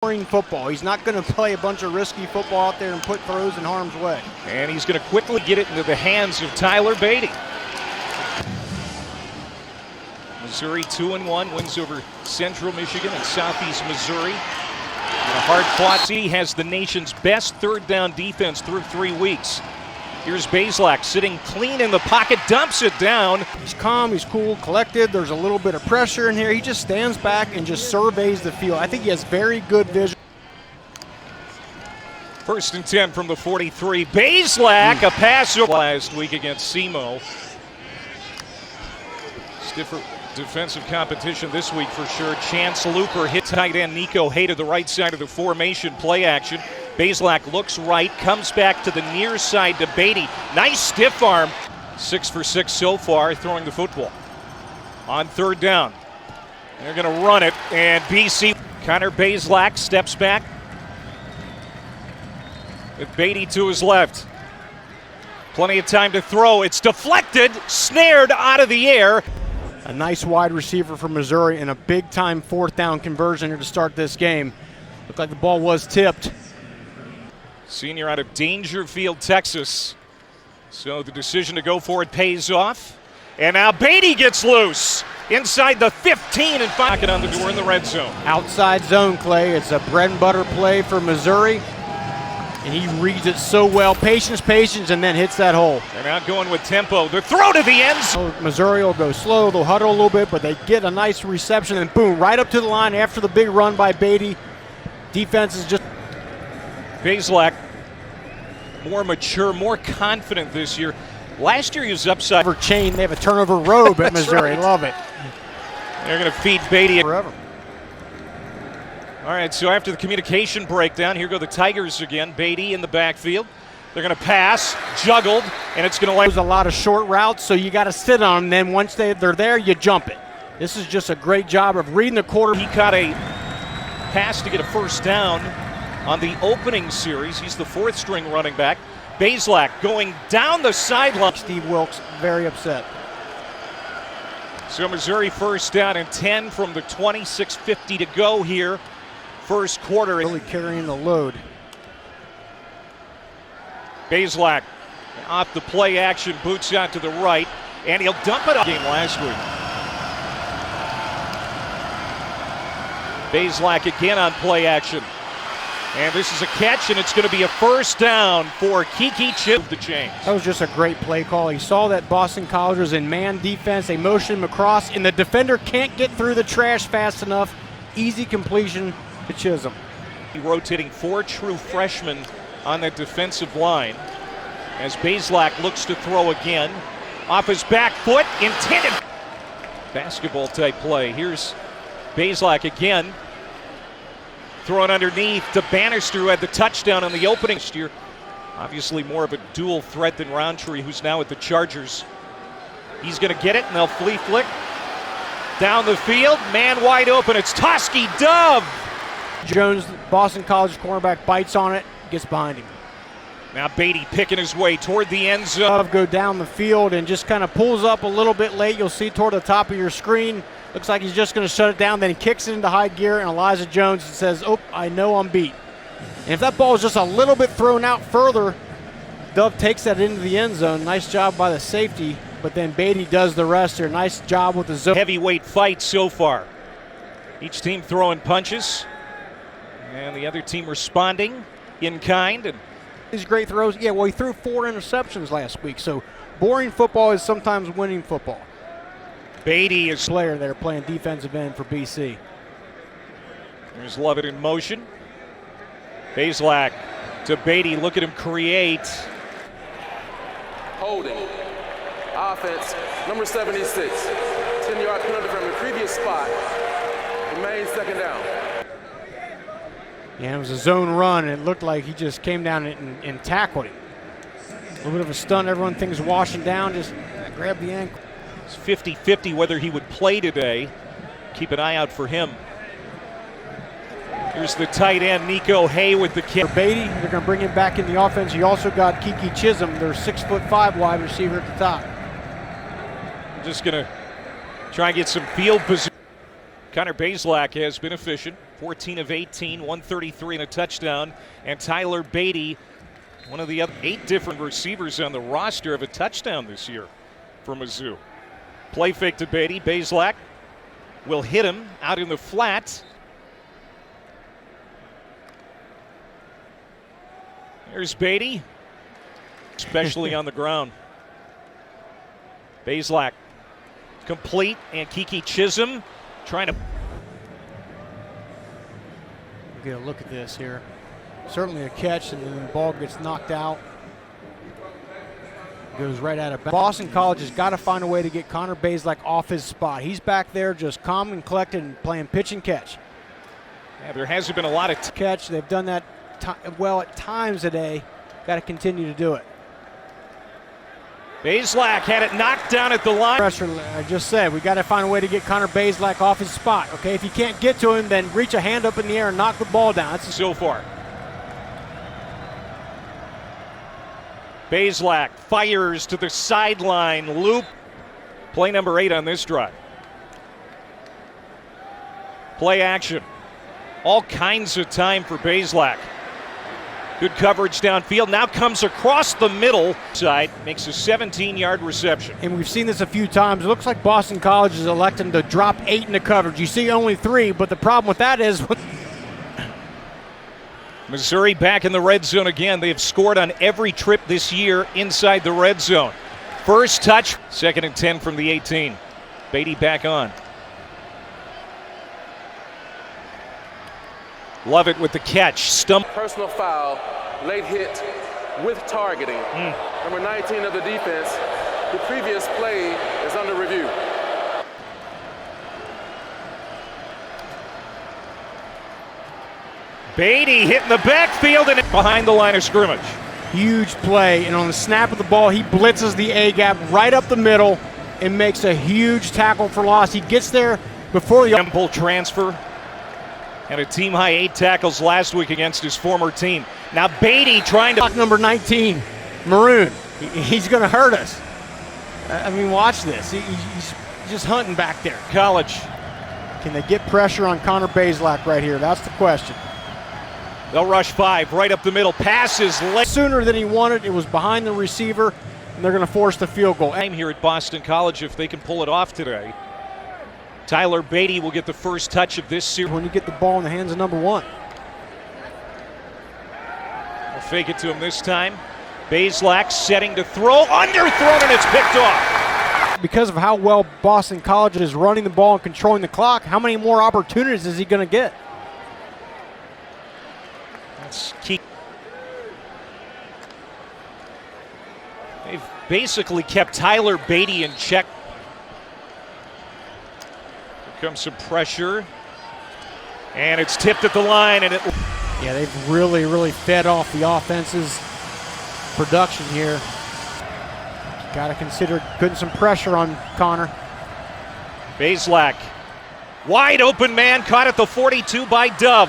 Football. He's not going to play a bunch of risky football out there and put throws in harm's way. And he's going to quickly get it into the hands of Tyler Badie. Missouri 2-1, wins over Central Michigan and Southeast Missouri. And a hard-fought. He has the nation's best third down defense through 3 weeks. Here's Bazelak sitting clean in the pocket, dumps it down. He's calm, he's cool, collected. There's a little bit of pressure in here. He just stands back and just surveys the field. I think he has very good vision. 1st and 10 from the 43. Bazelak, a pass last week against SEMO. Stiffer defensive competition this week for sure. Chance Looper hit tight end Nico Hay to the right side of the formation, play action. Bazelak looks right, comes back to the near side to Badie. Nice stiff arm. 6 for 6 so far, throwing the football. On 3rd down. They're going to run it, and BC. Connor Bazelak steps back. With Badie to his left. Plenty of time to throw. It's deflected, snared out of the air. A nice wide receiver for Missouri and a big-time 4th down conversion here to start this game. Looked like the ball was tipped. Senior out of Dangerfield, Texas. So the decision to go for it pays off. And now Badie gets loose inside the 15 and pocket on the door in the red zone. Outside zone, Clay. It's a bread and butter play for Missouri. And he reads it so well. Patience, and then hits that hole. They're not going with tempo. The throw to the end zone. Missouri will go slow. They'll huddle a little bit, but they get a nice reception. And boom, right up to the line after the big run by Badie. Defense is just... Bazelak, more mature, more confident this year. Last year he was upside. For chain, they have a turnover robe at Missouri. Right. Love it. They're going to feed Badie forever. All right, so after the communication breakdown, here go the Tigers again. Badie in the backfield. They're going to pass, juggled, and it's going to land. There's a lot of short routes, so you got to sit on them. Then once they're there, you jump it. This is just a great job of reading the quarter. He caught a pass to get a 1st down on the opening series. He's the 4th string running back. Bazelak going down the sideline. Steve Wilkes very upset. So Missouri 1st down and 10 from the 26:50 to go here. 1st quarter. Really carrying the load. Bazelak off the play action, boots out to the right, and he'll dump it up. Game last week. Bazelak again on play action. And this is a catch, and it's going to be a 1st down for Kiki Chip the chain. That was just a great play call. He saw that Boston College was in man defense. They motioned him across, and the defender can't get through the trash fast enough. Easy completion to Chisholm. Rotating 4 true freshmen on that defensive line as Bazelak looks to throw again. Off his back foot, intended. Basketball type play. Here's Bazelak again. Throwing underneath to Bannister, who had the touchdown on the opening year. Obviously more of a dual threat than Roundtree, who's now at the Chargers. He's going to get it, and they'll flea flick. Down the field, man wide open. It's Toski Dove. Jones, Boston College cornerback, bites on it, gets behind him. Now Badie picking his way toward the end zone. Dove go down the field and just kind of pulls up a little bit late. You'll see toward the top of your screen. Looks like he's just going to shut it down. Then he kicks it into high gear, and Elijah Jones says, "Oh, I know I'm beat." And if that ball is just a little bit thrown out further, Dove takes that into the end zone. Nice job by the safety, but then Badie does the rest here. Nice job with the zone. Heavyweight fight so far. Each team throwing punches, and the other team responding in kind. And these great throws. Yeah, well, he threw 4 interceptions last week, so boring football is sometimes winning football. Badie is player there playing defensive end for BC. There's Lovett in motion. Bazelak to Badie. Look at him create. Holding. Offense, number 76. 10-yard penalty from the previous spot. Remains 2nd down. Yeah, it was a zone run, and it looked like he just came down and tackled him. A little bit of a stunt. Everyone thinks washing down, just grab the ankle. It's 50-50 whether he would play today. Keep an eye out for him. Here's the tight end, Nico Hay, with the kick. For Badie, they're going to bring him back in the offense. You also got Kiki Chisholm, their 6'5" wide receiver at the top. Just going to try and get some field position. Connor Bazelak has been efficient. 14 of 18, 133 and a touchdown. And Tyler Badie, one of the other 8 different receivers on the roster, have a touchdown this year for Mizzou. Play fake to Badie. Bazelak will hit him out in the flat. There's Badie, especially on the ground. Bazelak complete, and Kiki Chisholm trying to get a look at this here. Certainly a catch, and then the ball gets knocked out. Goes right out of bounds. Boston College has got to find a way to get Connor Bazelak off his spot. He's back there just calm and collected and playing pitch and catch. Yeah, there hasn't been a lot of catch. They've done that well at times today. Got to continue to do it. Bazelak had it knocked down at the line. Pressure, I just said, we got to find a way to get Connor Bazelak off his spot. Okay, if you can't get to him, then reach a hand up in the air and knock the ball down. That's so far. Bazelak fires to the sideline loop. Play number 8 on this drive. Play action. All kinds of time for Bazelak. Good coverage downfield. Now comes across the middle side. Makes a 17-yard reception. And we've seen this a few times. It looks like Boston College is electing to drop 8 in the coverage. You see only 3, but the problem with that is Missouri back in the red zone again. They have scored on every trip this year inside the red zone. First touch, 2nd and 10 from the 18. Badie back on. Love it with the catch. Personal foul, late hit with targeting. Number 19 of the defense. The previous play is under review. Badie hitting the backfield and behind the line of scrimmage. Huge play, and on the snap of the ball, he blitzes the A-gap right up the middle and makes a huge tackle for loss. He gets there before the Temple transfer. And a team-high 8 tackles last week against his former team. Now Badie trying to... Number 19, Maroon. He's going to hurt us. I mean, watch this. He's just hunting back there. College. Can they get pressure on Connor Bazelak right here? That's the question. They'll rush 5 right up the middle. Passes late. Sooner than he wanted. It was behind the receiver, and they're going to force the field goal. I'm here at Boston College if they can pull it off today. Tyler Badie will get the first touch of this series. When you get the ball in the hands of number 1. I'll fake it to him this time. Bazelak setting to throw. Underthrown, and it's picked off. Because of how well Boston College is running the ball and controlling the clock, how many more opportunities is he going to get? That's key. They've basically kept Tyler Badie in check. Comes some pressure, and it's tipped at the line, and yeah, they've really fed off the offense's production here. Got to consider putting some pressure on Connor. Bazelak, wide open man, caught at the 42 by Dove.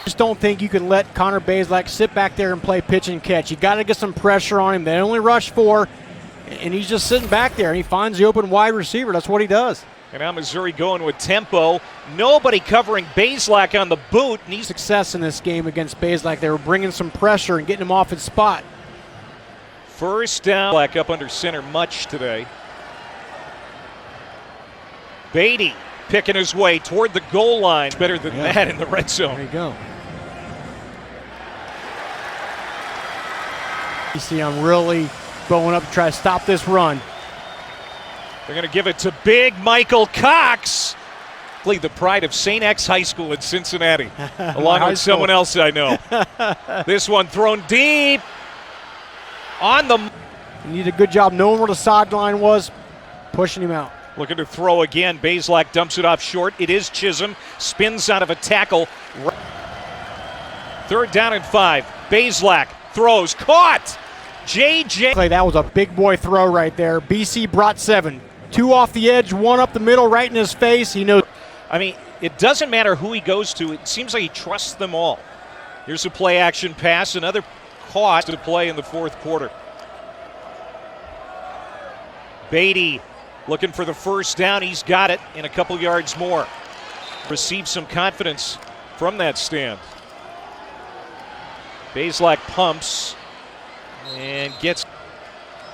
Just don't think you can let Connor Bazelak sit back there and play pitch and catch. You got to get some pressure on him. They only rush 4, and he's just sitting back there, and he finds the open wide receiver. That's what he does. And now Missouri going with tempo. Nobody covering Bazelak on the boot. And he's success in this game against Bazelak. They were bringing some pressure and getting him off his spot. First down. Back up under center much today. Badie picking his way toward the goal line. Better than that in the red zone. There you go. You see I'm really going up to try to stop this run. They're going to give it to big Michael Cox. The pride of St. X High School in Cincinnati, along with someone else I know. This one thrown deep on the... He did a good job knowing where the sideline was, pushing him out. Looking to throw again. Bazelak dumps it off short. It is Chisholm. Spins out of a tackle. 3rd down and 5. Bazelak throws. Caught! JJ. That was a big boy throw right there. BC brought 7. 2 off the edge, 1 up the middle, right in his face. He knows. I mean, it doesn't matter who he goes to. It seems like he trusts them all. Here's a play action pass. Another caught to play in the 4th quarter. Badie looking for the first down. He's got it in a couple yards more. receive some confidence from that stand. Bazelak pumps and gets.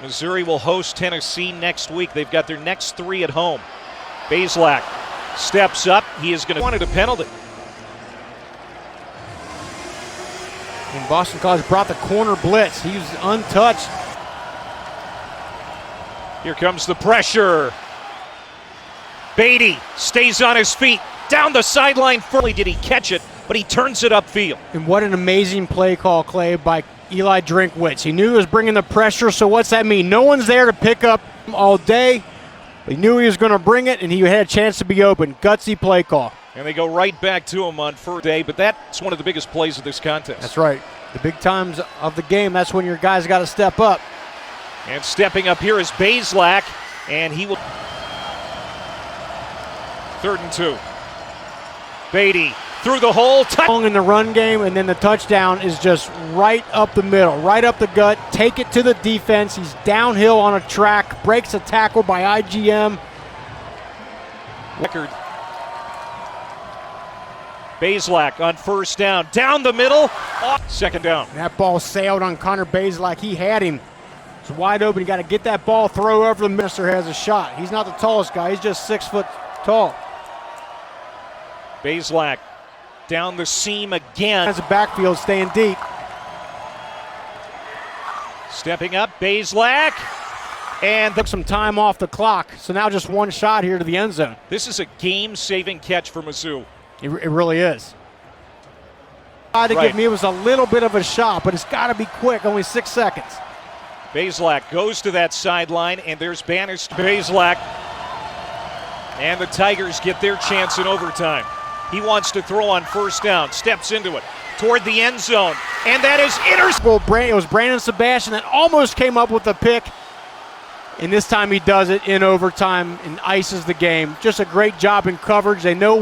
Missouri will host Tennessee next week. They've got their next 3 at home. Bazelak steps up. He is going to wanted a penalty. And Boston College brought the corner blitz. He was untouched. Here comes the pressure. Badie stays on his feet. Down the sideline. Firmly did he catch it, but he turns it upfield. And what an amazing play call, Clay, by Eli Drinkwitz. He knew he was bringing the pressure, so what's that mean? No one's there to pick up all day. He knew he was going to bring it, and he had a chance to be open. Gutsy play call. And they go right back to him on first day, but that's one of the biggest plays of this contest. That's right. The big times of the game, that's when your guys got to step up. And stepping up here is Bazelak, and he will. 3rd and 2. Badie through the hole. Long in the run game, and then the touchdown is just right up the middle, right up the gut. Take it to the defense. He's downhill on a track, breaks a tackle by IGM. Record. Bazelak on first down, down the middle, off. 2nd down. And that ball sailed on Connor Bazelak. He had him. It's wide open. You got to get that ball, throw over the minister, has a shot. He's not the tallest guy. He's just 6 foot tall. Bazelak down the seam again. Has a backfield staying deep. Stepping up, Bazelak. And Took some time off the clock. So now just one shot here to the end zone. this is a game-saving catch for Mizzou. It really is. To give me, it was a little bit of a shot, but it's got to be quick. Only 6 seconds. Bazelak goes to that sideline, and there's Bannister. Bazelak. And the Tigers get their chance in overtime. He wants to throw on first down, steps into it, toward the end zone, and that is It was Brandon Sebastian that almost came up with the pick, and this time he does it in overtime and ices the game. Just a great job in coverage. They know